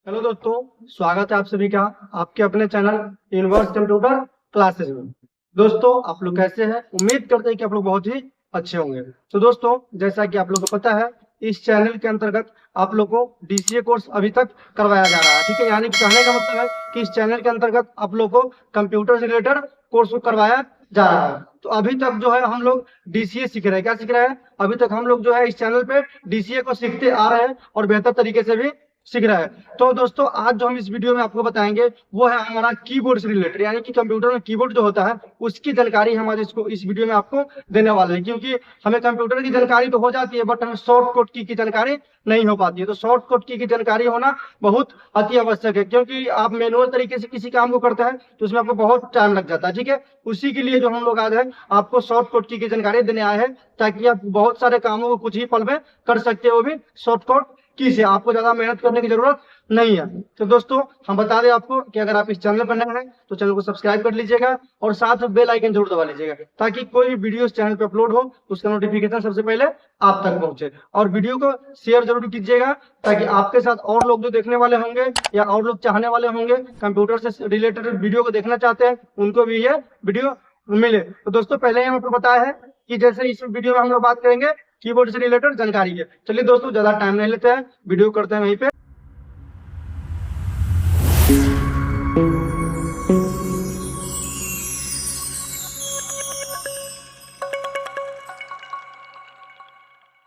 Hello दोस्तों, स्वागत है आप सभी का आपके अपने चैनल यूनिवर्स कंप्यूटर क्लासेस में। दोस्तों, आप लोग कैसे हैं? उम्मीद करते हैं कि आप लोग बहुत ही अच्छे होंगे। तो दोस्तों, जैसा कि आप लोग को पता है, इस चैनल के अंतर्गत आप लोग को डीसीए कोर्स अभी तक करवाया जा रहा है। ठीक है, यानी कि कहने का मतलब है कि इस चैनल के अंतर्गत आप लोग को कंप्यूटर से रिलेटेड कोर्स को करवाया जा रहा है। तो अभी तक जो है हम लोग डीसीए सीख रहे हैं। क्या सीख रहे हैं? अभी तक हम लोग जो है इस चैनल पे डीसीए को सीखते आ रहे हैं और बेहतर तरीके से भी सीख रहा है। तो दोस्तों, आज जो हम इस वीडियो में आपको बताएंगे वो है हमारा कीबोर्ड से रिलेटेड, यानी कि कंप्यूटर में कीबोर्ड जो होता है उसकी जानकारी हम आज इसको इस वीडियो में आपको देने वाले हैं। क्योंकि हमें कंप्यूटर की जानकारी तो हो जाती है, बट हमें शॉर्ट कोड की जानकारी नहीं हो पाती है। तो शॉर्ट कोड की जानकारी होना बहुत अति आवश्यक है, क्योंकि आप मैनुअल तरीके से किसी काम को करते हैं तो उसमें आपको बहुत टाइम लग जाता है। ठीक है, उसी के लिए जो हम लोग आज है आपको शॉर्ट कोड की जानकारी देने आए हैं, ताकि आप बहुत सारे कामों को कुछ ही पल में कर सकते हो, वो भी शॉर्ट कोड की से। आपको ज्यादा मेहनत करने की जरूरत नहीं है। तो दोस्तों, हम बता दें आपको कि अगर आप इस चैनल पर नए हैं तो चैनल को सब्सक्राइब कर लीजिएगा और साथ में बेल आइकन जरूर दबा लीजिएगा, ताकि कोई भी वीडियो इस चैनल पर अपलोड हो उसका नोटिफिकेशन सबसे पहले आप तक पहुंचे। और वीडियो को शेयर जरूर कीजिएगा, ताकि आपके साथ और लोग जो देखने वाले होंगे या और लोग चाहने वाले होंगे कंप्यूटर से रिलेटेड वीडियो को देखना चाहते हैं, उनको भी ये वीडियो मिले। तो दोस्तों, पहले ही हम आपको बताया है कि जैसे इस वीडियो में हम लोग बात करेंगे कीबोर्ड से रिलेटेड जानकारी है। चलिए दोस्तों, ज्यादा टाइम नहीं लेते हैं, वीडियो करते हैं वहीं पे।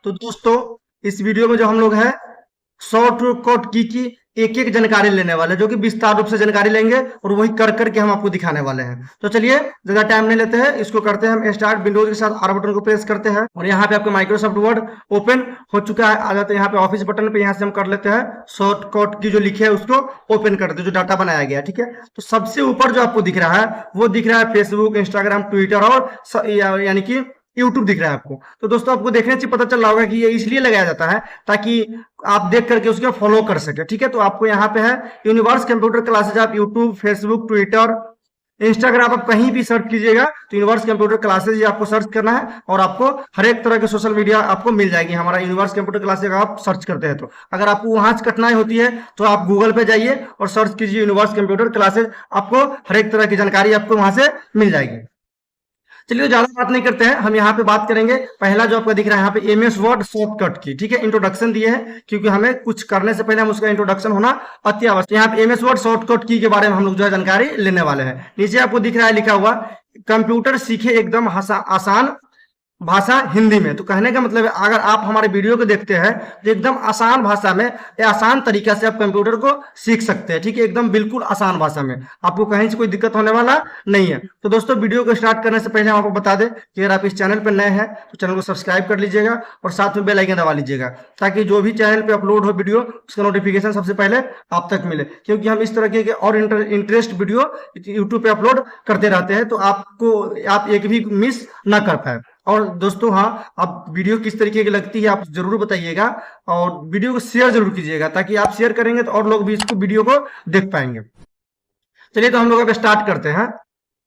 तो दोस्तों, इस वीडियो में जो हम लोग है शॉर्ट कोड की एक एक जानकारी लेने वाले हैं, जो कि विस्तार रूप से जानकारी लेंगे और वही कर करके हम आपको दिखाने वाले हैं। तो चलिए ज्यादा टाइम नहीं लेते हैं, इसको करते हैं हम स्टार्ट। विंडोज के साथ आर बटन को प्रेस करते हैं और यहाँ पे आपको माइक्रोसॉफ्ट वर्ड ओपन हो चुका है। आ जाते हैं यहाँ पे ऑफिस बटन पे, यहाँ से हम कर लेते हैं शॉर्ट कोड की जो लिखे है उसको ओपन कर देते हैं, जो डाटा बनाया गया है। ठीक है, तो सबसे ऊपर जो आपको दिख रहा है वो दिख रहा है फेसबुक, इंस्टाग्राम, ट्विटर और यानी कि यूट्यूब दिख रहा है आपको। तो दोस्तों, आपको देखने से पता चल रहा होगा कि ये इसलिए लगाया जाता है ताकि आप देख करके उसको फॉलो कर सके। ठीक है, तो आपको यहाँ पे है यूनिवर्स कंप्यूटर क्लासेज। आप यूट्यूब, फेसबुक, ट्विटर, इंस्टाग्राम आप कहीं भी सर्च कीजिएगा तो यूनिवर्स कंप्यूटर क्लासेज ये आपको सर्च करना है और आपको हर एक तरह के सोशल मीडिया आपको मिल जाएगी। हमारा यूनिवर्स कंप्यूटर क्लासेज आप सर्च करते हैं तो अगर आपको वहां से कठिनाई होती है तो आप गूगल पे जाइए और सर्च कीजिए यूनिवर्स कंप्यूटर क्लासेज, आपको हर एक तरह की जानकारी आपको वहां से मिल जाएगी। चलिए, ज्यादा बात नहीं करते हैं, हम यहाँ पे बात करेंगे पहला जो आपको दिख रहा है यहाँ पे एमएस वर्ड शॉर्टकट की। ठीक है, इंट्रोडक्शन दिए है क्योंकि हमें कुछ करने से पहले हम उसका इंट्रोडक्शन होना अति आवश्यक। यहाँ पे एमएस वर्ड शॉर्टकट की के बारे में हम लोग जो है जानकारी लेने वाले हैं। नीचे आपको दिख रहा है लिखा हुआ कंप्यूटर सीखे एकदम आसान भाषा हिंदी में। तो कहने का मतलब है अगर आप हमारे वीडियो को देखते हैं तो एकदम आसान भाषा में या आसान तरीका से आप कंप्यूटर को सीख सकते हैं। ठीक है, एकदम बिल्कुल आसान भाषा में, आपको कहीं से कोई दिक्कत होने वाला नहीं है। तो दोस्तों, वीडियो को स्टार्ट करने से पहले हम आपको बता दें कि अगर आप इस चैनल पर नए हैं तो चैनल को सब्सक्राइब कर लीजिएगा और साथ में बेल आइकन दबा लीजिएगा, ताकि जो भी चैनल पर अपलोड हो वीडियो उसका नोटिफिकेशन सबसे पहले आप तक मिले। क्योंकि हम इस तरह के और इंटरेस्ट वीडियो यूट्यूब पे अपलोड करते रहते हैं, तो आप एक भी मिस ना कर पाए। और दोस्तों, हाँ, आप वीडियो किस तरीके की लगती है आप जरूर बताइएगा और वीडियो को शेयर जरूर कीजिएगा, ताकि आप शेयर करेंगे तो और लोग भी इसको वीडियो को देख पाएंगे। चलिए, तो हम लोग अब स्टार्ट करते हैं।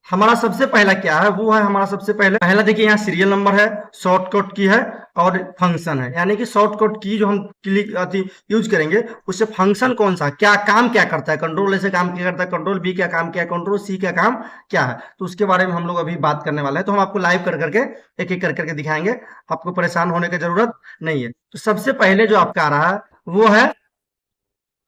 हमारा सबसे पहला क्या है वो है हमारा सबसे पहला देखिए यहाँ सीरियल नंबर है, शॉर्टकट की है और फंक्शन है। यानी कि शॉर्टकट की जो हम क्लिक यूज करेंगे उससे फंक्शन कौन सा क्या काम क्या करता है, कंट्रोल ऐसे काम क्या करता है, कंट्रोल बी क्या काम क्या है, कंट्रोल सी क्या काम क्या है, तो उसके बारे में हम लोग अभी बात करने वाले हैं। तो हम आपको लाइव कर करके एक एक कर करके दिखाएंगे, आपको परेशान होने की जरूरत नहीं है। तो सबसे पहले जो आपका आ रहा है वो है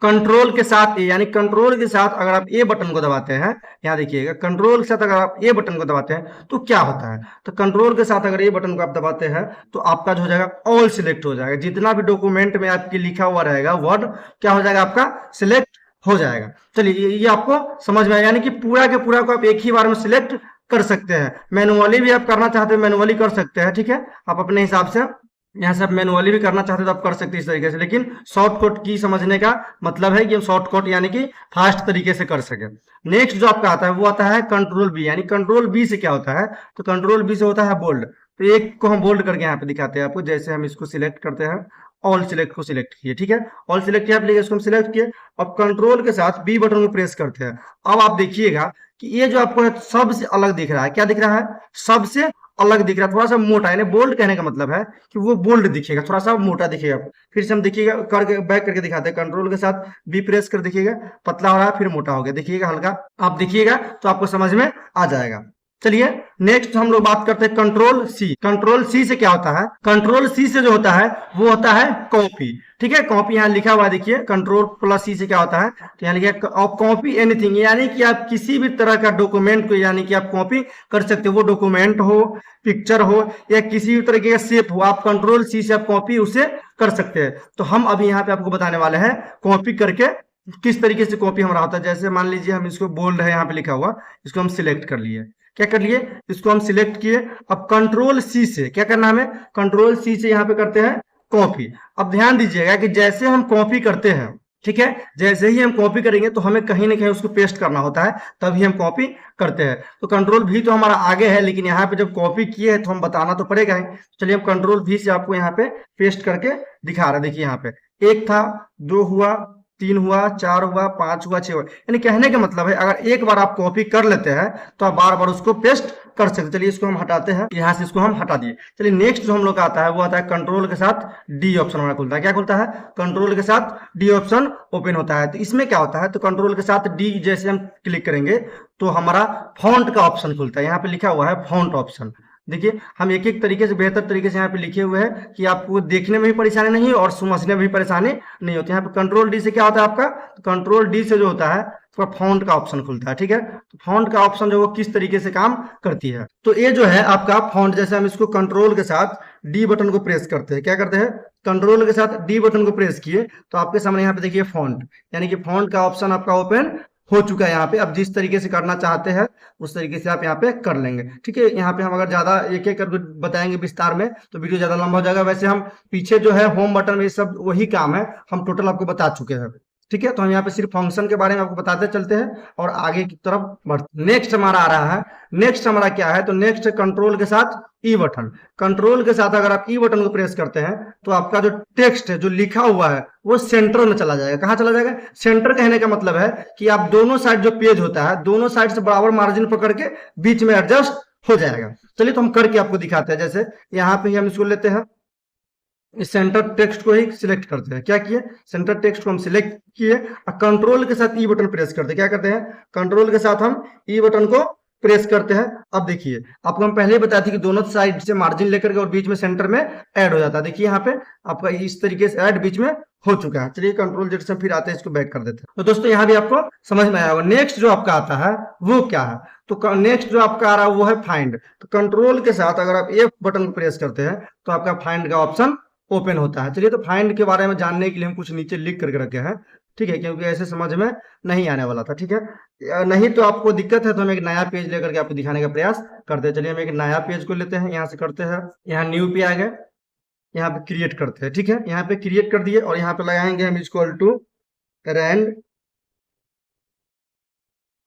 कंट्रोल के साथ ए, यानी कंट्रोल के साथ अगर आप ए बटन को दबाते हैं, यहाँ देखिएगा कंट्रोल के साथ अगर आप ए बटन को दबाते हैं तो क्या होता है। तो कंट्रोल के साथ अगर ए बटन को आप दबाते हैं तो आपका जो हो जाएगा ऑल सिलेक्ट हो जाएगा। जितना भी डॉक्यूमेंट में आपके लिखा हुआ रहेगा वर्ड क्या हो जाएगा, आपका सिलेक्ट हो जाएगा। चलिए, ये आपको समझ में आया, यानी कि पूरा के पूरा को आप एक ही बार में सिलेक्ट कर सकते हैं। मैनुअली भी आप करना चाहते हैं मैनुअली कर सकते हैं। ठीक है, आप अपने हिसाब से यहाँ से आप मैनुअली भी करना चाहते हो तो आप कर सकते हैं इस तरीके से, लेकिन शॉर्टकट की समझने का मतलब है कि हम शॉर्टकट यानी कि फास्ट तरीके से कर सके। नेक्स्ट जो आपका आता है वो आता है कंट्रोल बी, यानी कंट्रोल बी से क्या होता है, तो कंट्रोल बी से होता है बोल्ड। तो एक को हम बोल्ड करके यहाँ पे दिखाते हैं आपको। जैसे हम इसको सिलेक्ट करते हैं, ऑल सिलेक्ट को सिलेक्ट किए, ठीक है, ऑल सिलेक्ट किया आप, इसको हम सिलेक्ट किए। अब कंट्रोल के साथ बी बटन को प्रेस करते हैं। अब आप देखिएगा कि ये जो आपको सबसे अलग दिख रहा है, क्या दिख रहा है, सबसे अलग दिख रहा है, थोड़ा सा मोटा, यानी बोल्ड कहने का मतलब है कि वो बोल्ड दिखेगा, थोड़ा सा मोटा दिखेगा। फिर से हम देखिएगा करके बैक करके दिखाते हैं, कंट्रोल के साथ बी प्रेस कर देखिएगा, पतला हो रहा है फिर मोटा हो गया, देखिएगा हल्का, आप देखिएगा तो आपको समझ में आ जाएगा। चलिए नेक्स्ट हम लोग बात करते हैं कंट्रोल सी। कंट्रोल सी से क्या होता है, कंट्रोल सी से जो होता है वो होता है कॉपी। ठीक है, कॉपी यहाँ लिखा हुआ है, देखिए कंट्रोल प्लस सी से क्या होता है, तो यहाँ लिखा है कॉपी एनीथिंग, यानी कि आप किसी भी तरह का डॉक्यूमेंट को यानी कि आप कॉपी कर सकते हो, वो डॉक्यूमेंट हो, पिक्चर हो या किसी भी तरीके का शेप हो, आप कंट्रोल सी से आप कॉपी उसे कर सकते हैं। तो हम अभी यहाँ पे आपको बताने वाले हैं कॉपी करके किस तरीके से कॉपी हमारा होता है। जैसे मान लीजिए हम इसको बोल्ड है यहाँ पे लिखा हुआ, इसको हम सिलेक्ट कर लिए, क्या कर लिए, इसको हम सिलेक्ट किए। अब कंट्रोल सी से क्या करना, हमें कंट्रोल सी से यहाँ पे करते हैं कॉपी। अब ध्यान दीजिएगा कि जैसे हम कॉपी करते हैं, ठीक है, जैसे ही हम कॉपी करेंगे तो हमें कहीं ना कहीं उसको पेस्ट करना होता है, तभी हम कॉपी करते हैं। तो कंट्रोल भी तो हमारा आगे है, लेकिन यहाँ पे जब कॉपी किए हैं तो हम बताना तो पड़ेगा ही। चलिए हम कंट्रोल भी से आपको यहाँ पे पेस्ट करके दिखा रहे हैं। देखिए यहाँ पे एक था, दो हुआ, तीन हुआ, चार हुआ, पांच हुआ, छह हुआ, यानी कहने का मतलब है अगर एक बार आप कॉपी कर लेते हैं तो आप बार बार उसको पेस्ट कर सकते। चलिए इसको हम हटाते हैं, यहाँ से इसको हम हटा दिए। चलिए नेक्स्ट जो हम लोग का आता है वो आता है कंट्रोल के साथ डी ऑप्शन हमारा खुलता है। क्या खुलता है, कंट्रोल के साथ डी ऑप्शन ओपन होता है। तो इसमें क्या होता है, तो कंट्रोल के साथ डी जैसे हम क्लिक करेंगे तो हमारा फॉन्ट का ऑप्शन खुलता है। यहाँ पे लिखा हुआ है फॉन्ट ऑप्शन, देखिए हम एक एक तरीके से बेहतर तरीके से यहाँ पे लिखे हुए हैं कि आपको देखने में भी परेशानी नहीं और समझने में भी परेशानी नहीं होती। यहाँ पे कंट्रोल डी से क्या होता है आपका, तो कंट्रोल डी से जो होता है तो फॉन्ट का ऑप्शन खुलता है। ठीक है, तो फॉन्ट का ऑप्शन जो वो किस तरीके से काम करती है, तो ये जो है आपका फॉन्ट, जैसे हम इसको कंट्रोल के साथ डी बटन को प्रेस करते हैं, क्या करते हैं, कंट्रोल के साथ डी बटन को प्रेस किए तो आपके सामने यहाँ पे देखिए फॉन्ट, यानी कि फॉन्ट का ऑप्शन आपका ओपन हो चुका है। यहाँ पे अब जिस तरीके से करना चाहते हैं उस तरीके से आप यहाँ पे कर लेंगे। ठीक है, यहाँ पे हम अगर ज्यादा एक एक करके बताएंगे विस्तार में तो वीडियो ज्यादा लंबा हो जाएगा। वैसे हम पीछे जो है होम बटन में ये सब वही काम है, हम टोटल आपको बता चुके हैं। ठीक है, तो हम यहाँ पे सिर्फ फंक्शन के बारे में आपको बताते चलते हैं और आगे की तरफ बढ़ते। नेक्स्ट हमारा आ रहा है, नेक्स्ट हमारा क्या है, तो नेक्स्ट कंट्रोल के साथ ई बटन। कंट्रोल के साथ अगर आप ई बटन को प्रेस करते हैं तो आपका जो टेक्स्ट है जो लिखा हुआ है वो सेंटर में चला जाएगा। कहाँ चला जाएगा, सेंटर कहने का मतलब है कि आप दोनों साइड जो पेज होता है दोनों साइड से बराबर मार्जिन पकड़ के बीच में एडजस्ट हो जाएगा। चलिए तो हम करके आपको दिखाते हैं। जैसे यहाँ पे हम इसको लेते हैं, इस सेंटर टेक्स्ट को ही सिलेक्ट करते हैं। क्या किए, सेंटर टेक्स्ट को हम सिलेक्ट किए और कंट्रोल के साथ ई बटन प्रेस करते हैं। क्या करते हैं, कंट्रोल के साथ हम ई बटन को प्रेस करते हैं। अब देखिए आपको हम पहले ही बताया था कि दोनों साइड से मार्जिन लेकर के और बीच में सेंटर में ऐड हो जाता है। देखिए यहाँ पे आपका इस तरीके से ऐड बीच में हो चुका है। चलिए कंट्रोल जेड से फिर आते हैं, इसको बैक कर देते हैं। तो दोस्तों यहाँ भी आपको समझ में आया होगा। नेक्स्ट जो आपका आता है वो क्या है, तो नेक्स्ट जो आपका आ रहा है वो है फाइंड। तो कंट्रोल के साथ अगर आप एफ बटन को प्रेस करते हैं तो आपका फाइंड का ऑप्शन ओपन होता है। चलिए तो फाइंड के बारे में जानने के लिए हम कुछ नीचे लिख करके रखे हैं, ठीक है, क्योंकि ऐसे समझ में नहीं आने वाला था। ठीक है, नहीं तो आपको दिक्कत है तो हम एक नया पेज लेकर के आपको दिखाने का प्रयास करते हैं। चलिए हम एक नया पेज को लेते हैं, यहाँ से करते हैं, यहाँ न्यू पे आ गए, यहाँ पे क्रिएट करते हैं। ठीक है, यहाँ पे क्रिएट कर दिए और यहाँ पे लगाएंगे हम इक्वल टू रैंड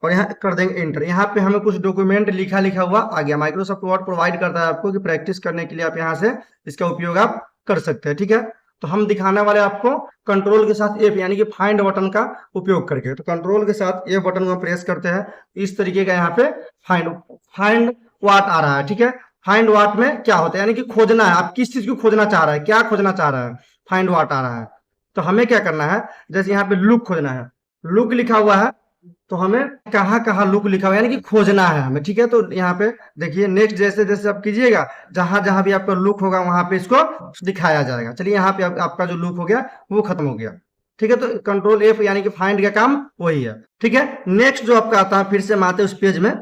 और यहाँ कर देंगे एंटर। यहाँ पे हमें कुछ डॉक्यूमेंट लिखा हुआ आ गया। माइक्रोसॉफ्ट वर्ड प्रोवाइड करता है आपको कि प्रैक्टिस करने के लिए आप यहाँ से इसका उपयोग आप कर सकते हैं। ठीक है, तो हम दिखाने वाले आपको कंट्रोल के साथ एफ यानी कि फाइंड बटन का उपयोग करके। तो कंट्रोल के साथ एफ बटन को प्रेस करते हैं, इस तरीके का यहाँ पे फाइंड व्हाट आ रहा है। ठीक है, फाइंड व्हाट में क्या होता है, यानी कि खोजना है, आप किस चीज को खोजना चाह रहा है, क्या खोजना चाह रहा है, फाइंड व्हाट आ रहा है। तो हमें क्या करना है, जैसे यहाँ पे लुक खोजना है, लुक लिखा हुआ है तो हमें कहाँ कहाँ लुक लिखा हुआ है यानी कि खोजना है हमें। ठीक है, तो यहाँ पे देखिए नेक्स्ट जैसे जैसे आप कीजिएगा, जहां जहां भी आपका लुक होगा वहां पे इसको दिखाया जाएगा। चलिए यहाँ पे आपका जो लुक हो गया वो खत्म हो गया। ठीक है, तो कंट्रोल एफ यानी कि फाइंड का काम वही है। ठीक है, नेक्स्ट जो आपका आता है, फिर से हम आते हैं उस पेज में,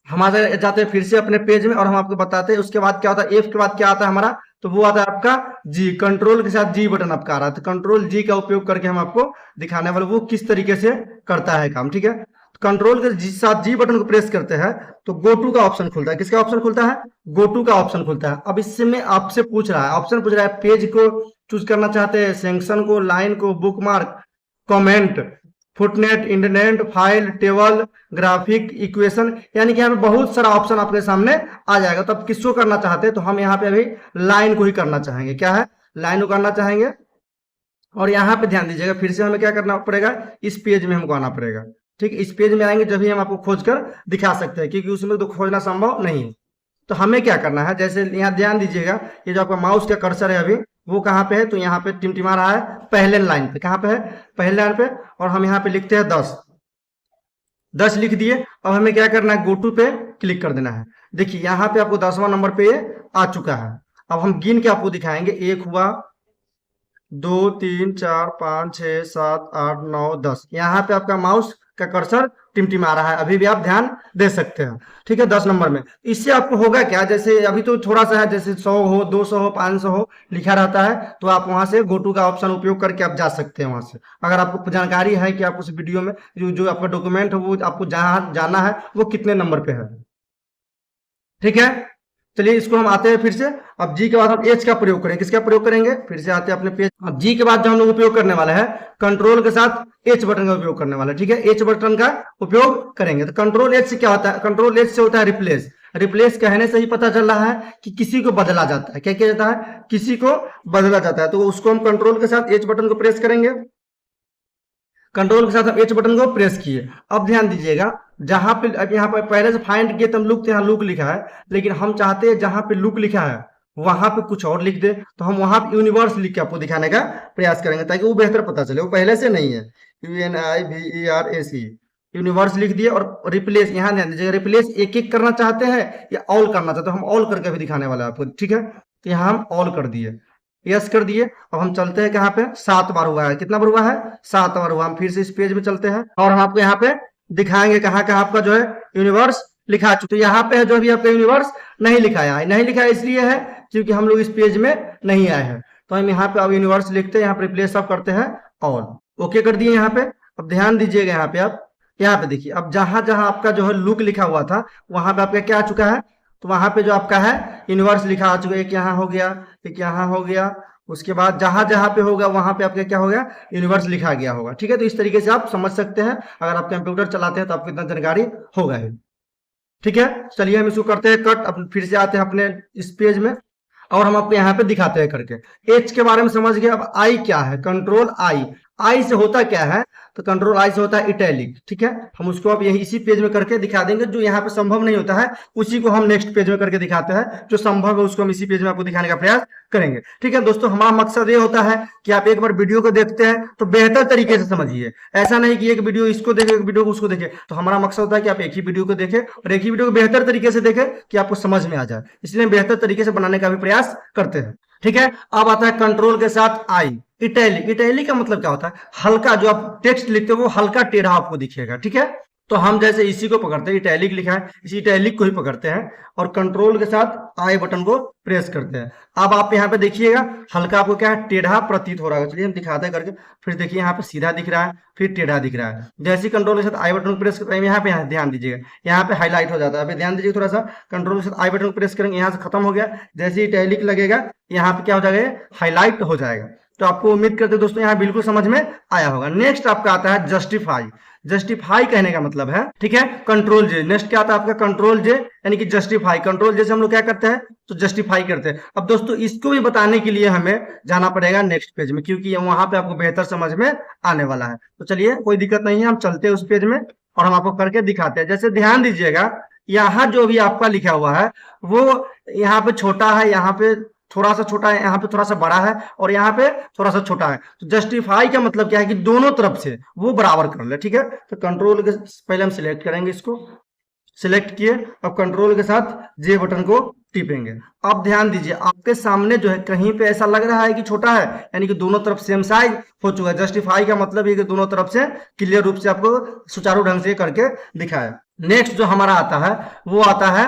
हम आ जाते हैं फिर से अपने पेज में और हम आपको बताते हैं उसके बाद क्या होता है। एफ के बाद क्या आता है हमारा, तो वो आता है आपका जी। कंट्रोल के साथ जी बटन आपका आ रहा है, तो कंट्रोल जी का उपयोग करके हम आपको दिखाने वाले वो किस तरीके से करता है काम। ठीक है, तो कंट्रोल के साथ जी बटन को प्रेस करते हैं तो गो टू का ऑप्शन खुलता है। किसका ऑप्शन खुलता है, गो टू का ऑप्शन खुलता है। अब इसमें आपसे पूछ रहा है, ऑप्शन पूछ रहा है, पेज को चूज करना चाहते हैं, सेक्शन को, लाइन को, bookmark, comment, footnote, indent, file, table, graphic, equation, यानी कि यहाँ पे बहुत सारा ऑप्शन आपके सामने आ जाएगा। तो आप किसको करना चाहते हैं, तो हम यहाँ पे अभी लाइन को ही करना चाहेंगे। क्या है, लाइन को करना चाहेंगे। और यहाँ पे ध्यान दीजिएगा, फिर से हमें क्या करना पड़ेगा, इस पेज में हमको आना पड़ेगा। ठीक है, इस पेज में आएंगे जब ही हम आपको खोज कर दिखा सकते हैं, क्योंकि उसमें तो खोजना संभव नहीं है। तो हमें क्या करना है, जैसे यहाँ ध्यान दीजिएगा, ये जो आपका माउस का कर्सर है अभी वो कहाँ पे है, तो यहाँ पे टिमटिमा रहा है पहले लाइन पे। कहाँ पे है, पहले लाइन पे। और हम यहाँ पे लिखते हैं 10, 10 लिख दिए। अब हमें क्या करना है, गो टू पे क्लिक कर देना है। देखिए यहाँ पे आपको 10वां नंबर पे ये आ चुका है। अब हम गिन के आपको दिखाएंगे, एक हुआ, 2 3 4 5 6 7 8 9 10। यहाँ पे आपका माउस का कर्सर टिमटिमा रहा है, अभी भी आप ध्यान दे सकते हैं। ठीक है, 10 नंबर में। इससे आपको होगा क्या, जैसे अभी तो थोड़ा सा है, जैसे 100 हो, 200 हो, 500 हो लिखा रहता है, तो आप वहां से गो टू का ऑप्शन उपयोग करके आप जा सकते हैं वहां से। अगर आपको जानकारी है कि आप उस वीडियो में जो आपका डॉक्यूमेंट है वो आपको जहाँ जाना है वो कितने नंबर पे है। ठीक है, चलिए इसको हम आते हैं फिर से। अब जी के बाद हम एच का प्रयोग करेंगे। किसका प्रयोग करेंगे, फिर से आते हैं अपने पेज। अब जी के बाद जो हम लोग उपयोग करने वाले हैं, कंट्रोल के साथ एच बटन का उपयोग करने वाला है। ठीक है, एच बटन का उपयोग करेंगे। तो कंट्रोल एच से क्या होता है, कंट्रोल एच से होता है रिप्लेस। रिप्लेस कहने से ही पता चल रहा है कि किसी को बदला जाता है। क्या किया जाता है, किसी को बदला जाता है। तो उसको हम कंट्रोल के साथ एच बटन को प्रेस करेंगे। कंट्रोल के साथ हम एच बटन को प्रेस किए। अब ध्यान दीजिएगा, जहां पे अब यहाँ पर पहले से फाइंड किए तो हम लुक, यहाँ लुक लिखा है, लेकिन हम चाहते हैं जहां पे लुक लिखा है वहां पे कुछ और लिख दे, तो हम वहां पे यूनिवर्स लिख के आपको दिखाने का प्रयास करेंगे ताकि वो बेहतर पता चले। वो पहले से नहीं है, UNIVERS, यूनिवर्स लिख दिए। और रिप्लेस, यहाँ ध्यान दीजिएगा, रिप्लेस एक एक करना चाहते हैं या ऑल करना चाहते हैं, हम ऑल करके भी दिखाने वाला है आपको। ठीक है, तो यहाँ हम ऑल कर दिए, यस कर दिए। अब हम चलते हैं कहाँ पे, 7 बार हुआ है। कितना बार हुआ है, 7 बार हुआ। हम फिर से इस पेज में चलते हैं और हम आपको यहाँ पे दिखाएंगे कहाँ कहाँ आपका जो है यूनिवर्स लिखा है। तो यहाँ पे है जो अभी आपका यूनिवर्स नहीं लिखाया है, नहीं लिखाया इसलिए है क्योंकि हम लोग इस पेज में नहीं आए हैं। तो हम यहाँ पे अब यूनिवर्स लिखते हैं, यहाँ पे रिप्लेस सब करते हैं ऑल, ओके कर दिए यहाँ पे। अब ध्यान दीजिएगा यहाँ पे, आप यहाँ पे देखिए, अब जहां जहां आपका जो है लुक लिखा हुआ था वहां पे आपका क्या आ चुका है, तो वहां पे जो आपका है यूनिवर्स लिखा आ चुका है। एक यहाँ हो गया, एक यहाँ हो गया, उसके बाद जहां जहां पे होगा वहां पे आपका क्या होगा, यूनिवर्स लिखा गया होगा। ठीक है, तो इस तरीके से आप समझ सकते हैं। अगर आप कंप्यूटर चलाते हैं तो आपको इतना जानकारी होगा ही। ठीक है, चलिए हम इसको करते हैं कट। अब फिर से आते हैं अपने इस पेज में और हम आपको यहाँ पे दिखाते हैं करके। एच के बारे में समझ गए। अब आई क्या है, कंट्रोल आई। आई से होता क्या है, तो कंट्रोल आई से होता है इटैलिक। ठीक है, हम उसको अब यही इसी पेज में करके दिखा देंगे। जो यहाँ पे संभव नहीं होता है उसी को हम नेक्स्ट पेज में करके दिखाते हैं, जो संभव है उसको हम इसी पेज में आपको दिखाने का प्रयास करेंगे। ठीक है दोस्तों, हमारा मकसद ये होता है कि आप एक बार वीडियो को देखते हैं तो बेहतर तरीके से समझिए। ऐसा नहीं कि एक वीडियो इसको देखे, एक वीडियो उसको देखे। तो हमारा मकसद होता है कि आप एक ही वीडियो को देखें और एक ही वीडियो को बेहतर तरीके से देखें कि आपको समझ में आ जाए, इसलिए बेहतर तरीके से बनाने का भी प्रयास करते हैं। ठीक है, अब आता है कंट्रोल के साथ आई, इटैलिक। इटैलिक का मतलब क्या होता है, हल्का, जो आप टेक्स्ट लिखते हो वो हल्का टेढ़ा आपको दिखेगा। ठीक है, तो हम जैसे इसी को पकड़ते हैं, इटैलिक लिखा है, इसी इटैलिक को ही पकड़ते हैं और कंट्रोल के साथ आई बटन को प्रेस करते हैं। अब आप यहाँ पे देखिएगा हल्का आपको क्या है, टेढ़ा प्रतीत हो रहा है। चलिए हम दिखाते हैं करके। फिर देखिए यहाँ पे सीधा दिख रहा है, फिर टेढ़ा दिख रहा है। जैसे कंट्रोल के साथ आई बटन को प्रेस करते हैं, यहाँ पे ध्यान दीजिएगा, यहाँ पे हाईलाइट हो जाता है। अभी ध्यान दीजिए थोड़ा सा, कंट्रोल के साथ आई बटन को प्रेस करेंगे, यहाँ से खत्म हो गया। जैसे ही इटैलिक लगेगा यहाँ पे क्या हो जाएगा, हाईलाइट हो जाएगा। तो आपको उम्मीद करते हैं दोस्तों यहाँ बिल्कुल समझ में आया होगा। नेक्स्ट आपका आता है जस्टिफाई। जस्टिफाई कहने का मतलब है, ठीक है, कंट्रोल जे। नेक्स्ट क्या आता है आपका, कंट्रोल जे, यानी कि जस्टिफाई। कंट्रोल जे से हम लोग क्या करते हैं, तो जस्टिफाई करते हैं। अब दोस्तों इसको भी बताने के लिए हमें जाना पड़ेगा नेक्स्ट पेज में, क्योंकि वहां पे आपको बेहतर समझ में आने वाला है। तो चलिए कोई दिक्कत नहीं है, हम चलते हैं उस पेज में और हम आपको करके दिखाते हैं। जैसे ध्यान दीजिएगा, यहाँ जो भी आपका लिखा हुआ है वो यहाँ पे छोटा है, यहाँ पे थोड़ा सा छोटा है, यहाँ पे थोड़ा सा बड़ा है और यहाँ पे थोड़ा सा छोटा है। तो जस्टिफाई का मतलब क्या है कि दोनों तरफ से वो बराबर कर ले। ठीक है, तो कंट्रोल के पहले हम सिलेक्ट करेंगे, इसको सिलेक्ट किए। अब कंट्रोल के साथ जे बटन को टिपेंगे। अब ध्यान दीजिए, आपके सामने जो है कहीं पे ऐसा लग रहा है कि छोटा है, यानी कि दोनों तरफ सेम साइज हो चुका है। जस्टिफाई का मतलब ये कि दोनों तरफ से क्लियर रूप से आपको सुचारू ढंग से करके दिखाया। नेक्स्ट जो हमारा आता है वो आता है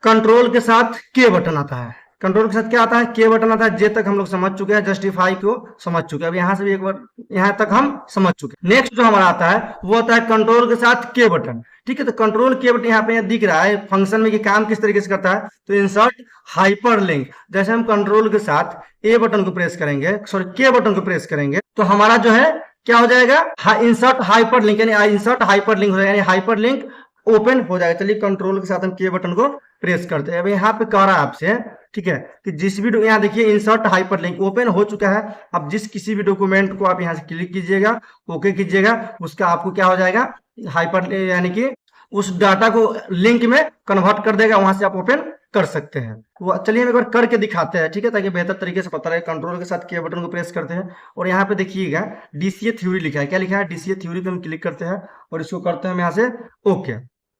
कंट्रोल के साथ के बटन आता है। कंट्रोल के साथ क्या आता है, के बटन आता है। जे तक हम लोग समझ चुके हैं, जस्टिफाई को समझ चुके हैं। अब यहाँ से भी एक बार यहाँ तक हम समझ चुके हैं। नेक्स्ट जो हमारा आता है वो आता है कंट्रोल के साथ के बटन। ठीक है, तो कंट्रोल के बटन यहाँ पे दिख रहा है फंक्शन में कि काम किस तरीके से करता है। तो इंसर्ट हाइपर लिंक, जैसे हम कंट्रोल के साथ ए बटन को प्रेस करेंगे, सॉरी के बटन को प्रेस करेंगे, तो हमारा जो है क्या हो जाएगा, इंसर्ट हाइपर लिंक, यानी इंसर्ट हाइपर लिंक हो जाएगा, यानी हाइपर लिंक ओपन हो जाएगा। चलिए कंट्रोल के साथ हम के बटन को प्रेस करते हैं। अब यहाँ पे कह रहा है आपसे, ठीक है, कि जिस भी यहाँ देखिए इंसर्ट हाइपर लिंक ओपन हो चुका है। अब जिस किसी भी डॉक्यूमेंट को आप यहाँ से क्लिक कीजिएगा, ओके कीजिएगा, उसका आपको क्या हो जाएगा, हाइपर यानी कि उस डाटा को लिंक में कन्वर्ट कर देगा, वहां से आप ओपन कर सकते हैं। वो चलिए हम एक बार करके दिखाते हैं, ठीक है, ताकि बेहतर तरीके से पता लगे। कंट्रोल के साथ के बटन को प्रेस करते हैं और यहाँ पे देखिएगा डीसीए थ्योरी लिखा है। क्या लिखा है? डीसीए थ्योरी पे हम क्लिक करते हैं और इसको करते हैं हम यहाँ से ओके।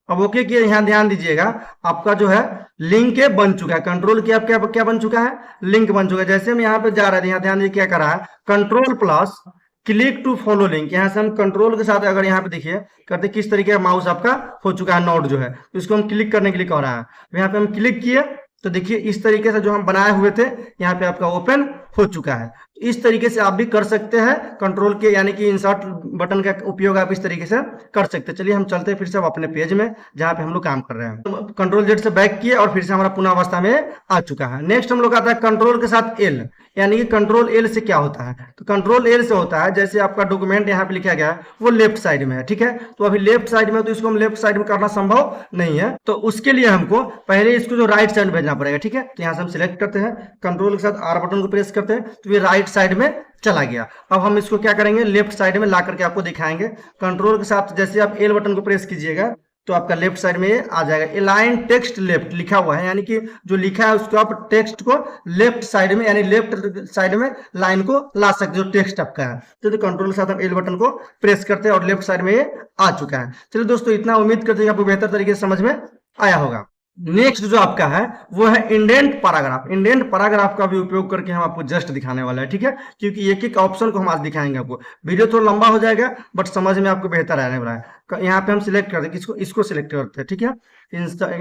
अब ओके किए, यहाँ ध्यान दीजिएगा आपका जो है लिंक बन चुका है। कंट्रोल की आप क्या बन चुका है? लिंक बन चुका है। जैसे हम यहाँ पे जा रहे थे, यहाँ ध्यान दीजिए क्या कर रहा है, control plus click to follow link. यहाँ से हम कंट्रोल के साथ अगर यहाँ पे देखिए करते किस तरीके का माउस आपका हो चुका है नोड जो है, तो इसको हम क्लिक करने के लिए कह रहा है। यहाँ पे हम क्लिक किए तो देखिए इस तरीके से जो हम बनाए हुए थे यहाँ पे आपका ओपन हो चुका है। इस तरीके से आप भी कर सकते हैं कंट्रोल के यानी कि इंसर्ट बटन का उपयोग आप इस तरीके से कर सकते हैं। चलिए हम चलते हैं फिर से अपने पेज में जहाँ पे हम लोग काम कर रहे हैं। तो कंट्रोल जेड से बैक किए और फिर से हमारा पुनः अवस्था में आ चुका है। नेक्स्ट हम लोग आता है कंट्रोल के साथ एल, यानी कि कंट्रोल एल से क्या होता है? तो कंट्रोल एल से होता है जैसे आपका डॉक्यूमेंट यहाँ पे लिखा गया है वो लेफ्ट साइड में है, ठीक है, तो अभी लेफ्ट साइड में, तो इसको हम लेफ्ट साइड में करना संभव नहीं है, तो उसके लिए हमको पहले इसको जो राइट साइड भेजना पड़ेगा, ठीक है। तो यहाँ से हम सिलेक्ट करते हैं, कंट्रोल के साथ आर बटन को प्रेस करते हैं तो ये राइट साइड में चला गया। अब हम इसको क्या करेंगे, लेफ्ट साइड में ला करके आपको दिखाएंगे। कंट्रोल के साथ जैसे आप एल बटन को प्रेस कीजिएगा तो आपका लेफ्ट साइड में ये आ जाएगा। अलाइन टेक्स्ट लेफ्ट लिखा हुआ है, यानी कि जो लिखा है उसको आप टेक्स्ट को लेफ्ट साइड में यानी लेफ्ट साइड में लाइन को ला सकते हो, जो टेक्स्ट आपका है। तो कंट्रोल के साथ हम एल बटन को प्रेस करते हैं और लेफ्ट साइड में ये आ चुका है। चलिए दोस्तों, इतना उम्मीद करते हैं आपको बेहतर तरीके से समझ में आया होगा। नेक्स्ट जो आपका है वो है इंडेंट पैराग्राफ। इंडेंट पैराग्राफ का भी उपयोग करके हम आपको जस्ट दिखाने वाला है, ठीक है, क्योंकि एक एक ऑप्शन को हम आज दिखाएंगे आपको। वीडियो थोड़ा लंबा हो जाएगा बट समझ में आपको बेहतर आने वाला है। यहाँ पे हम सिलेक्ट करते हैं किसको, इसको सिलेक्ट करते हैं, ठीक है,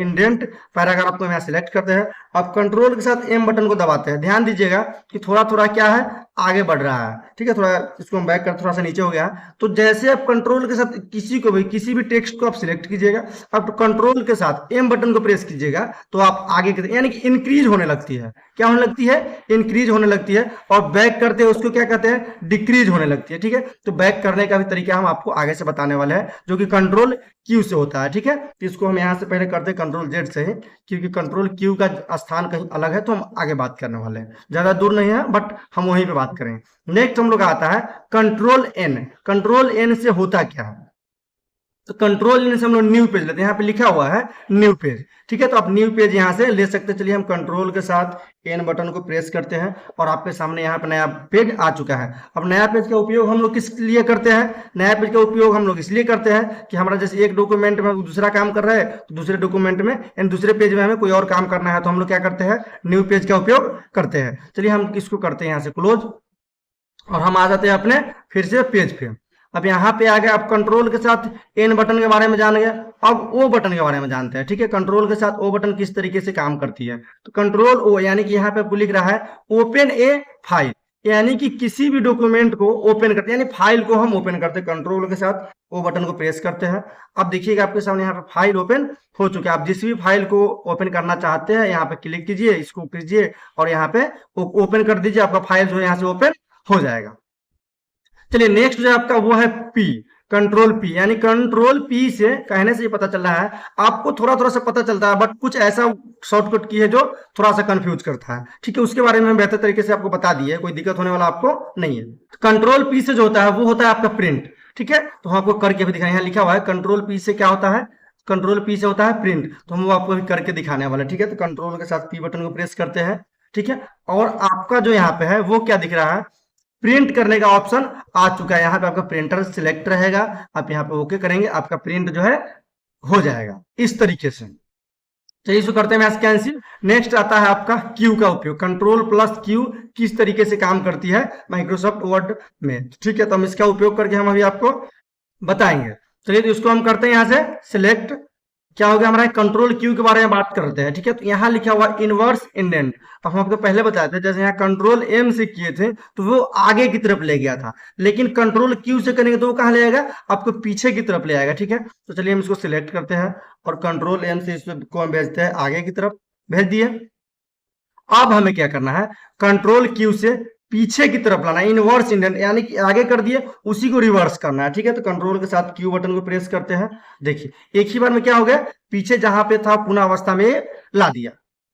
इंडेंट पैराग्राफ को यहाँ सिलेक्ट करते हैं। अब कंट्रोल के साथ एम बटन को दबाते हैं। ध्यान दीजिएगा कि थोड़ा थोड़ा क्या है, आगे बढ़ रहा है, ठीक है, थोड़ा इसको हम बैक कर थोड़ा सा नीचे हो गया। तो जैसे आप कंट्रोल के साथ किसी भी टेक्स्ट को आप सिलेक्ट कीजिएगा, अब कंट्रोल के साथ एम बटन को प्रेस कीजिएगा तो आप आगे यानी कि इंक्रीज होने लगती है। क्या होने लगती है? इंक्रीज होने लगती है। और बैक करते हैं उसको क्या कहते हैं, डिक्रीज होने लगती है, ठीक है। तो बैक करने का भी तरीका हम आपको आगे से बताने वाले हैं, जो कि कंट्रोल क्यू से होता है, ठीक है। तो इसको हम यहाँ से पहले करते हैं कंट्रोल जेड से ही, क्योंकि कंट्रोल क्यू का स्थान कहीं अलग है, तो हम आगे बात करने वाले हैं, ज्यादा दूर नहीं है बट हम वहीं पे बात करेंगे। नेक्स्ट हम लोग आता है कंट्रोल एन। कंट्रोल एन से होता क्या है? तो कंट्रोल एन से हम लोग न्यू पेज लेते हैं। यहाँ पे लिखा हुआ है न्यू पेज, ठीक है, तो आप न्यू पेज यहाँ से ले सकते हैं। चलिए हम कंट्रोल के साथ एन बटन को प्रेस करते हैं और आपके सामने यहाँ पे नया पेज आ चुका है। अब नया पेज का उपयोग हम लोग किस लिए करते हैं? नया पेज का उपयोग हम लोग इसलिए करते हैं कि हमारा जैसे एक डॉक्यूमेंट में दूसरा काम कर रहा है, तो दूसरे डॉक्यूमेंट में यानी दूसरे पेज में हमें कोई और काम करना है, तो हम लोग क्या करते हैं, न्यू पेज का उपयोग करते हैं। चलिए हम इसको करते हैं यहाँ से क्लोज और हम आ जाते हैं अपने फिर से पेज पे। अब यहाँ पे आ गए, आप कंट्रोल के साथ एन बटन के बारे में जान गए। अब ओ बटन के बारे में जानते हैं, ठीक है, कंट्रोल के साथ ओ बटन किस तरीके से काम करती है। तो कंट्रोल ओ यानी कि यहाँ पे आपको लिख रहा है ओपन ए फाइल, यानी कि किसी भी डॉक्यूमेंट को ओपन करते हैं, यानी फाइल को हम ओपन करते हैं। कंट्रोल के साथ ओ बटन को प्रेस करते हैं। अब देखिएगा आपके सामने यहाँ पे फाइल ओपन हो चुका है। आप जिस भी फाइल को ओपन करना चाहते हैं यहाँ पे क्लिक कीजिए, इसको कीजिए और यहाँ पे ओपन कर दीजिए, आपका फाइल जो है यहाँ से ओपन हो जाएगा। चलिए नेक्स्ट जो आपका वो है पी, कंट्रोल पी, यानी कंट्रोल पी से कहने से ये पता चल रहा है, आपको थोड़ा थोड़ा सा पता चलता है बट कुछ ऐसा शॉर्टकट की है जो थोड़ा सा कंफ्यूज करता है, ठीक है, उसके बारे में हम बेहतर तरीके से आपको बता दिए, कोई दिक्कत होने वाला आपको नहीं है। कंट्रोल पी से जो होता है वो होता है आपका प्रिंट, ठीक है, तो हम आपको करके भी दिखाएं। यहाँ लिखा हुआ है कंट्रोल पी से क्या होता है, कंट्रोल पी से होता है प्रिंट, तो हम वो आपको भी करके दिखाने वाले, ठीक है। तो कंट्रोल के साथ पी बटन को प्रेस करते हैं, ठीक है, और आपका जो यहाँ पे है वो क्या दिख रहा है, प्रिंट करने का ऑप्शन आ चुका है। यहाँ पे आपका प्रिंटर सिलेक्ट रहेगा, आप यहाँ पे ओके करेंगे, आपका प्रिंट जो है हो जाएगा इस तरीके से। चलिए इसको करते हैं कैंसिल। नेक्स्ट आता है आपका क्यू का उपयोग। कंट्रोल प्लस क्यू किस तरीके से काम करती है माइक्रोसॉफ्ट वर्ड में, ठीक है, तो हम इसका उपयोग करके हम अभी आपको बताएंगे। चलिए तो इसको हम करते हैं यहाँ से सिलेक्ट, क्या हो गया हमारा कंट्रोल क्यू के बारे में बात करते हैं, ठीक है। तो यहाँ लिखा हुआ इनवर्स इंडेंट, अब हम आपको पहले बताए थे जैसे यहाँ कंट्रोल एम से किए थे तो वो आगे की तरफ ले गया था, लेकिन कंट्रोल क्यू से करेंगे तो वो कहाँ ले जाएगा, आपको पीछे की तरफ ले आएगा, ठीक है। तो चलिए हम इसको सिलेक्ट करते हैं और कंट्रोल एम से इसको हम भेजते हैं आगे की तरफ, भेज दिए। अब हमें क्या करना है, कंट्रोल क्यू से पीछे की तरफ लाना है, इनवर्स इंडेंट यानी कि आगे कर दिए उसी को रिवर्स करना है, ठीक है। तो कंट्रोल के साथ क्यू बटन को प्रेस करते हैं, देखिए एक ही बार में क्या हो गया, पीछे जहां पे था पुनः अवस्था में ला दिया।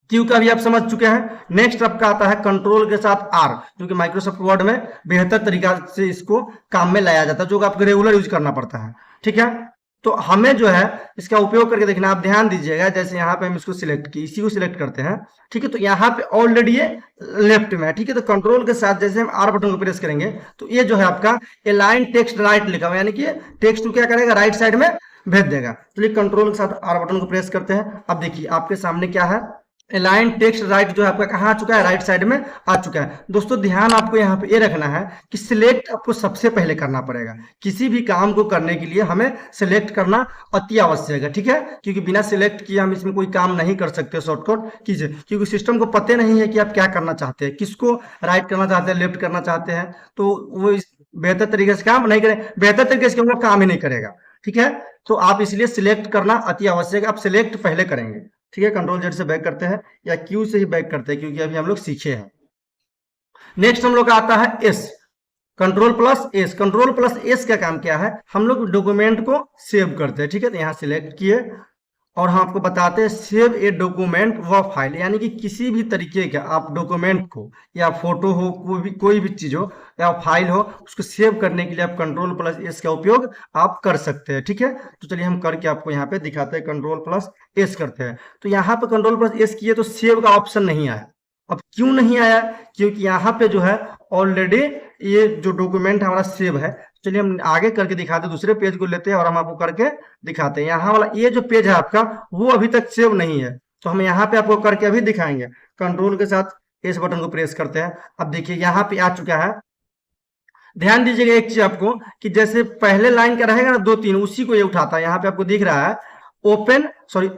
क्यू का भी आप समझ चुके हैं। नेक्स्ट आपका आता है कंट्रोल के साथ आर, जो कि माइक्रोसॉफ्ट वर्ड में बेहतर तरीका से इसको काम में लाया जाता है, जो आपको रेगुलर यूज करना पड़ता है, ठीक है। तो हमें जो है इसका उपयोग करके देखना, आप ध्यान दीजिएगा, जैसे यहाँ पे हम इसको सिलेक्ट की, इसी को सिलेक्ट करते हैं, ठीक है, तो यहाँ पे ऑलरेडी ये लेफ्ट में है, ठीक है, तो कंट्रोल के साथ जैसे हम आर बटन को प्रेस करेंगे तो ये जो है आपका अलाइन टेक्स्ट राइट लिखा हुआ, यानी कि टेक्स्ट को क्या करेगा, राइट साइड में भेज देगा। चलिए कंट्रोल के साथ आर बटन को प्रेस करते हैं। अब देखिए आपके सामने क्या है, अलाइन टेक्स्ट राइट जो है आपका कहाँ आ चुका है, राइट साइड में आ चुका है। दोस्तों ध्यान आपको यहाँ पे ये रखना है कि सिलेक्ट आपको सबसे पहले करना पड़ेगा। किसी भी काम को करने के लिए हमें सिलेक्ट करना अति आवश्यक है, ठीक है, क्योंकि बिना सिलेक्ट किए हम इसमें कोई काम नहीं कर सकते। शॉर्टकट कीजिए, क्योंकि सिस्टम को पता नहीं है कि आप क्या करना चाहते हैं, किसको राइट करना चाहते हैं, लेफ्ट करना चाहते हैं, तो वो बेहतर तरीके से काम नहीं करे, बेहतर तरीके से वो काम ही नहीं करेगा, ठीक है। तो आप इसलिए सिलेक्ट करना अति आवश्यक है, आप सिलेक्ट पहले करेंगे, ठीक है। कंट्रोल जेड से बैक करते हैं या क्यू से ही बैक करते हैं, क्योंकि अभी हम लोग सीखे हैं। नेक्स्ट हम लोग का आता है S, control plus S. Control plus S का काम क्या है, हम लोग डॉक्यूमेंट को सेव करते हैं, ठीक है, तो यहाँ सिलेक्ट किए और हम आपको बताते हैं सेव ए डॉक्यूमेंट व फाइल, यानी कि किसी भी तरीके का आप डॉक्यूमेंट को या फोटो हो, कोई भी चीज हो या फाइल हो, उसको सेव करने के लिए आप कंट्रोल प्लस एस का उपयोग आप कर सकते हैं, ठीक है। तो चलिए हम करके आपको यहाँ पे दिखाते हैं, कंट्रोल प्लस एस करते हैं। तो यहाँ पे कंट्रोल प्लस एस किए तो सेव का ऑप्शन नहीं आया। अब क्यों नहीं आया, क्योंकि यहाँ पे जो है ऑलरेडी ये जो डॉक्यूमेंट हमारा सेव है। चलिए हम आगे करके दिखाते हैं, दूसरे पेज को लेते हैं और हम आपको करके दिखाते हैं। यहाँ वाला ये जो पेज है आपका वो अभी तक सेव नहीं है, तो हम यहाँ पे आपको करके अभी दिखाएंगे। कंट्रोल के साथ इस बटन को प्रेस करते हैं। अब देखिए यहाँ पे आ चुका है। ध्यान दीजिएगा एक चीज आपको, कि जैसे पहले लाइन का रहेगा ना 2-3, उसी को ये उठाता है। यहाँ पे आपको दिख रहा है open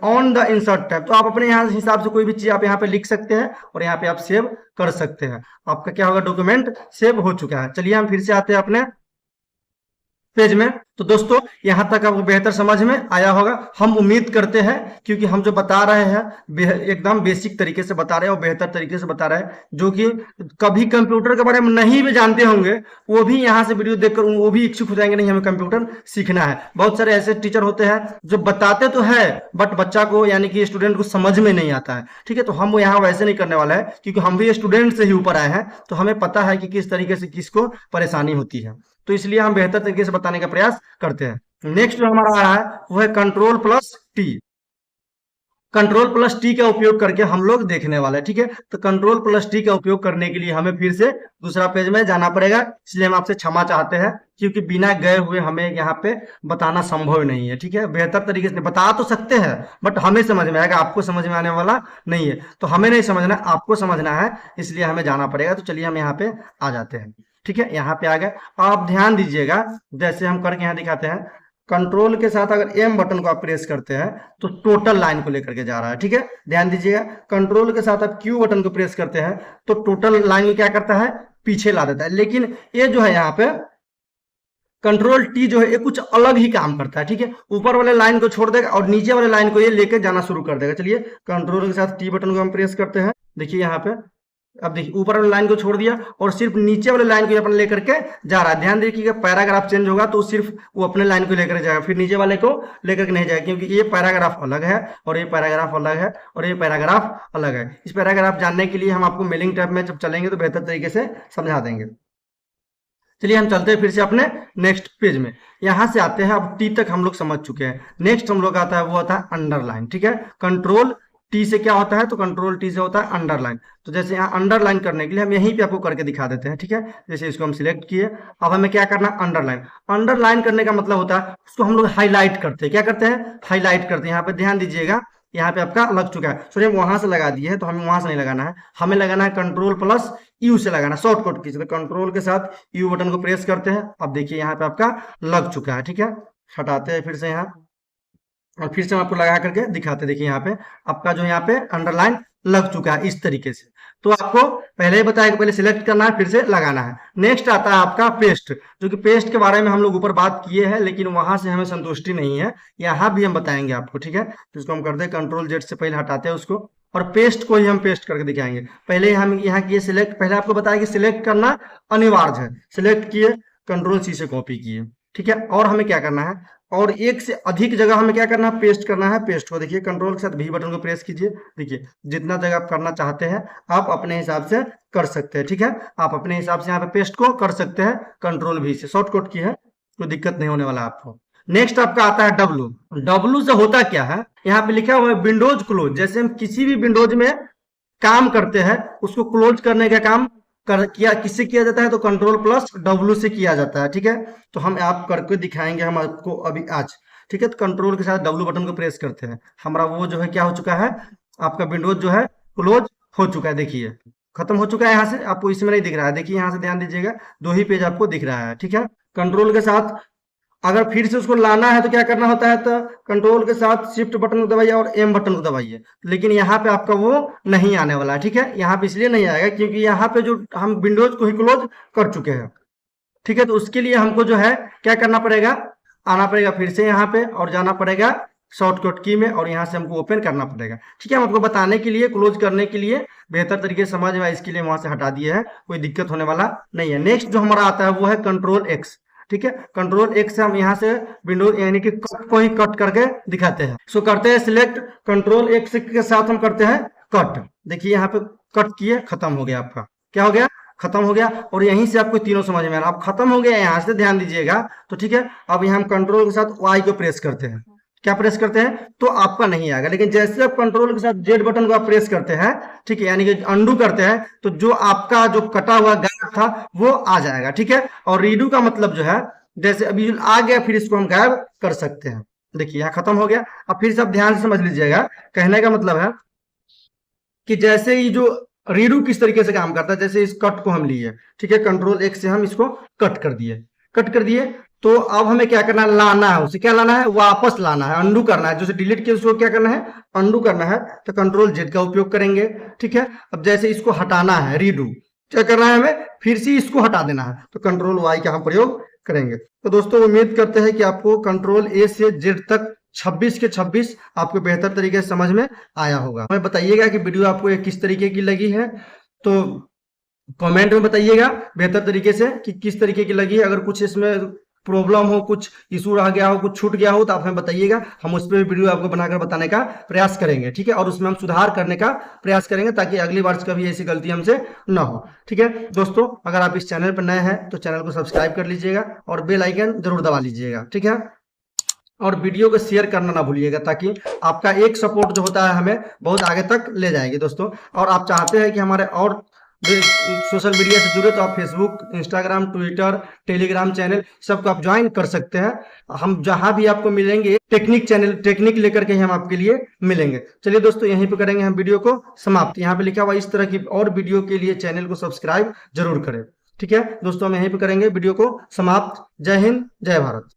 on the insert tab, तो आप अपने यहाँ हिसाब से कोई भी चीज आप यहाँ पे लिख सकते हैं और यहाँ पे आप सेव कर सकते हैं। आपका क्या होगा, डॉक्यूमेंट सेव हो चुका है। चलिए हम फिर से आते हैं अपने पेज में। तो दोस्तों यहाँ तक आपको बेहतर समझ में आया होगा, हम उम्मीद करते हैं, क्योंकि हम जो बता रहे हैं एकदम बेसिक तरीके से बता रहे हैं और बेहतर तरीके से बता रहे हैं। जो कि कभी कंप्यूटर के बारे में नहीं भी जानते होंगे वो भी यहाँ से वीडियो देखकर वो भी इच्छुक हो जाएंगे, नहीं हमें कंप्यूटर सीखना है। बहुत सारे ऐसे टीचर होते हैं जो बताते तो है बट बच्चा को यानी कि स्टूडेंट को समझ में नहीं आता है, ठीक है। तो हम यहाँ वैसे नहीं करने वाला है, क्योंकि हम भी स्टूडेंट से ही ऊपर आए हैं, तो हमें पता है कि किस तरीके से किसको परेशानी होती है, तो इसलिए हम बेहतर तरीके से बताने का प्रयास करते हैं। नेक्स्ट जो हमारा आ रहा है वो है control plus T. Control plus T का उपयोग करके हम लोग देखने वाले हैं, ठीक है। तो कंट्रोल प्लस टी का उपयोग करने के लिए हमें फिर से दूसरा पेज में जाना पड़ेगा, इसलिए हम आपसे क्षमा चाहते हैं, क्योंकि बिना गए हुए हमें यहाँ पे बताना संभव नहीं है, ठीक है। बेहतर तरीके से बता तो सकते हैं बट हमें समझ में आएगा, आपको समझ में आने वाला नहीं है। तो हमें नहीं समझना, आपको समझना है, इसलिए हमें जाना पड़ेगा। तो चलिए हम यहाँ पे आ जाते हैं, ठीक है। यहाँ पे आ गए, आप ध्यान दीजिएगा, जैसे हम करके यहाँ दिखाते हैं। कंट्रोल के साथ अगर एम बटन को आप प्रेस करते हैं तो टोटल लाइन को लेकर के जा रहा है, ठीक है। ध्यान दीजिएगा, कंट्रोल के साथ आप क्यू बटन को प्रेस करते हैं तो टोटल लाइन को क्या करता है, पीछे ला देता है। लेकिन ये जो है यहाँ पे कंट्रोल टी जो है ये कुछ अलग ही काम करता है, ठीक है। ऊपर वाले लाइन को छोड़ देगा और नीचे वाले लाइन को ये लेकर जाना शुरू कर देगा। चलिए कंट्रोल के साथ टी बटन को हम प्रेस करते हैं, देखिए यहाँ पे, अब देखिए ऊपर वाले लाइन को छोड़ दिया और सिर्फ नीचे वाले लाइन को अपन लेकर के जा रहा है। ध्यान देखिएगा, पैराग्राफ चेंज होगा तो सिर्फ वो अपने लाइन को लेकर जाएगा, फिर नीचे वाले को लेकर के नहीं जाएगा, क्योंकि ये पैराग्राफ अलग है और ये पैराग्राफ अलग है और ये पैराग्राफ अलग है। इस पैराग्राफ जानने के लिए हम आपको मेलिंग टैब में जब चलेंगे तो बेहतर तरीके से समझा देंगे। चलिए हम चलते हैं फिर से अपने नेक्स्ट पेज में। यहां से आते हैं, अब टी तक हम लोग समझ चुके हैं। नेक्स्ट हम लोग आता है वो होता है अंडरलाइन, ठीक है। कंट्रोल टी से क्या होता है, तो कंट्रोल टी से होता है अंडरलाइन। तो जैसे यहाँ अंडरलाइन करने के लिए हम यहीं पे आपको करके दिखा देते हैं, ठीक है। जैसे इसको हम सिलेक्ट किए, अब हमें क्या करना, अंडरलाइन। अंडरलाइन करने का मतलब होता है उसको हम लोग हाईलाइट करते हैं। क्या करते हैं, हाईलाइट करते हैं। यहाँ पे ध्यान दीजिएगा, यहाँ पे आपका लग चुका है। सॉरी हम वहां से लगा दिए हैं, तो हमें वहां से नहीं लगाना है, हमें लगाना है कंट्रोल प्लस यू से लगाना, शॉर्टकट की। तो कंट्रोल के साथ यू बटन को प्रेस करते हैं। अब देखिए यहाँ पे आपका लग चुका है, ठीक है। हटाते हैं फिर से यहाँ और फिर से हम आपको लगा करके दिखाते। देखिए यहाँ पे आपका जो यहाँ पे अंडरलाइन लग चुका है इस तरीके से। तो आपको पहले ही बताया कि पहले सिलेक्ट करना है फिर से लगाना है। नेक्स्ट आता है आपका पेस्ट, जो कि पेस्ट के बारे में हम लोग ऊपर बात किए हैं, लेकिन वहां से हमें संतुष्टि नहीं है, यहाँ भी हम बताएंगे आपको, ठीक है। तो इसको हम करते हैं कंट्रोल जेड से पहले हटाते हैं उसको और पेस्ट को ही हम पेस्ट करके दिखाएंगे। पहले हम यहाँ किए सिलेक्ट, पहले आपको बताया कि सिलेक्ट करना अनिवार्य है, सिलेक्ट किए, कंट्रोल सी से कॉपी किए, ठीक है। और हमें क्या करना है, और एक से अधिक जगह हमें क्या करना है, पेस्ट करना है। पेस्ट को देखिए कंट्रोल के साथ भी बटन को प्रेस कीजिए, देखिए जितना जगह आप करना चाहते हैं आप अपने हिसाब से कर सकते हैं, ठीक है। आप अपने हिसाब से यहाँ पे पेस्ट को कर सकते हैं, कंट्रोल भी से, शॉर्टकट की है, कोई दिक्कत नहीं होने वाला आपको। नेक्स्ट आपका आता है डब्लू। डब्लू से होता क्या है, यहाँ पे लिखा हुआ है विंडोज क्लोज। जैसे हम किसी भी विंडोज में काम करते हैं, उसको क्लोज करने का काम किया किससे किया जाता है, तो कंट्रोल प्लस डब्लू से किया जाता है। ठीक है, तो हम आप करके दिखाएंगे हम आपको अभी आज। ठीक है, तो कंट्रोल के साथ डब्लू बटन को प्रेस करते हैं, हमारा वो जो है क्या हो चुका है, आपका विंडोज जो है क्लोज हो चुका है। देखिए खत्म हो चुका है। यहाँ से आपको इसमें नहीं दिख रहा है, देखिए यहाँ से ध्यान दीजिएगा, 2 ही पेज आपको दिख रहा है। ठीक है, कंट्रोल के साथ अगर फिर से उसको लाना है तो क्या करना होता है, तो कंट्रोल के साथ शिफ्ट बटन को दबाइए और एम बटन को दबाइए। लेकिन यहाँ पे आपका वो नहीं आने वाला है। ठीक है, यहाँ पे इसलिए नहीं आएगा क्योंकि यहाँ पे जो हम विंडोज को ही क्लोज कर चुके हैं। ठीक है, तो उसके लिए हमको जो है क्या करना पड़ेगा, आना पड़ेगा फिर से यहाँ पे और जाना पड़ेगा शॉर्टकट की में, और यहाँ से हमको ओपन करना पड़ेगा। ठीक है, हम आपको बताने के लिए, क्लोज करने के लिए बेहतर तरीके से समझ में, इसके लिए वहां से हटा दिए है, कोई दिक्कत होने वाला नहीं है। नेक्स्ट जो हमारा आता है वो है कंट्रोल एक्स। ठीक है, कंट्रोल एक्स से हम यहाँ से विंडोज यानी कि कट को ही कट करके दिखाते हैं। सो करते हैं सिलेक्ट, कंट्रोल एक्स के साथ हम करते हैं कट। देखिए यहाँ पे कट किए, खत्म हो गया आपका, क्या हो गया, खत्म हो गया। और यहीं से आपको तीनों समझ में आ रहा, अब खत्म हो गया यहाँ से, ध्यान दीजिएगा। तो ठीक है, अब यहाँ हम कंट्रोल के साथ वाई को प्रेस करते हैं, क्या प्रेस करते हैं, तो आपका नहीं आएगा। लेकिन जैसे आप कंट्रोल के साथ जेड बटन को आप प्रेस करते हैं, ठीक है, यानी कि अंडू करते हैं, तो जो आपका जो कटा हुआ गायब था वो आ जाएगा। ठीक है, और रीडू का मतलब जो है, जैसे अभी आ गया फिर इसको हम गायब कर सकते हैं। देखिए यहाँ खत्म हो गया। अब फिर से आप ध्यान से समझ लीजिएगा, कहने का मतलब है कि जैसे ही जो रीडू किस तरीके से काम करता है, जैसे इस कट को हम लिए, ठीक है, कंट्रोल एक्स से हम इसको कट कर दिए, कट कर दिए, तो अब हमें क्या करना है, लाना है उसे, क्या लाना है, वापस लाना है, अंडू करना है। जैसे डिलीट किया उसको क्या करना है, अंडू करना है, तो कंट्रोल जेड का उपयोग करेंगे। ठीक है, अब जैसे इसको हटाना है, रीडू क्या करना है हमें, फिर से इसको हटा देना है, तो कंट्रोल वाई का हम प्रयोग करेंगे। तो दोस्तों उम्मीद करते हैं कि आपको कंट्रोल ए से जेड तक 26 के 26 आपको बेहतर तरीके से समझ में आया होगा। हमें बताइएगा कि वीडियो आपको ये किस तरीके की लगी है, तो कमेंट में बताइएगा बेहतर तरीके से कि किस तरीके की लगी है। अगर कुछ इसमें प्रॉब्लम हो, कुछ इशू रह गया हो, कुछ छूट गया हो, तो आप हमें बताइएगा, हम उस पर वीडियो आपको बनाकर बताने का प्रयास करेंगे। ठीक है, और उसमें हम सुधार करने का प्रयास करेंगे ताकि अगली बार कभी ऐसी गलती हमसे ना हो। ठीक है दोस्तों, अगर आप इस चैनल पर नए हैं तो चैनल को सब्सक्राइब कर लीजिएगा और बेल आइकन जरूर दबा लीजिएगा। ठीक है, और वीडियो को शेयर करना ना भूलिएगा, ताकि आपका एक सपोर्ट जो होता है हमें बहुत आगे तक ले जाएगी दोस्तों। और आप चाहते हैं कि हमारे और सोशल मीडिया से जुड़े, तो आप Facebook, Instagram, Twitter, Telegram channel सबको आप ज्वाइन कर सकते हैं। हम जहां भी आपको मिलेंगे टेक्निक चैनल, टेक्निक लेकर के हम आपके लिए मिलेंगे। चलिए दोस्तों, यहीं पे करेंगे हम वीडियो को समाप्त। यहाँ पे लिखा हुआ इस तरह की और वीडियो के लिए चैनल को सब्सक्राइब जरूर करें। ठीक है दोस्तों, हम यहीं पे करेंगे वीडियो को समाप्त। जय हिंद, जय भारत।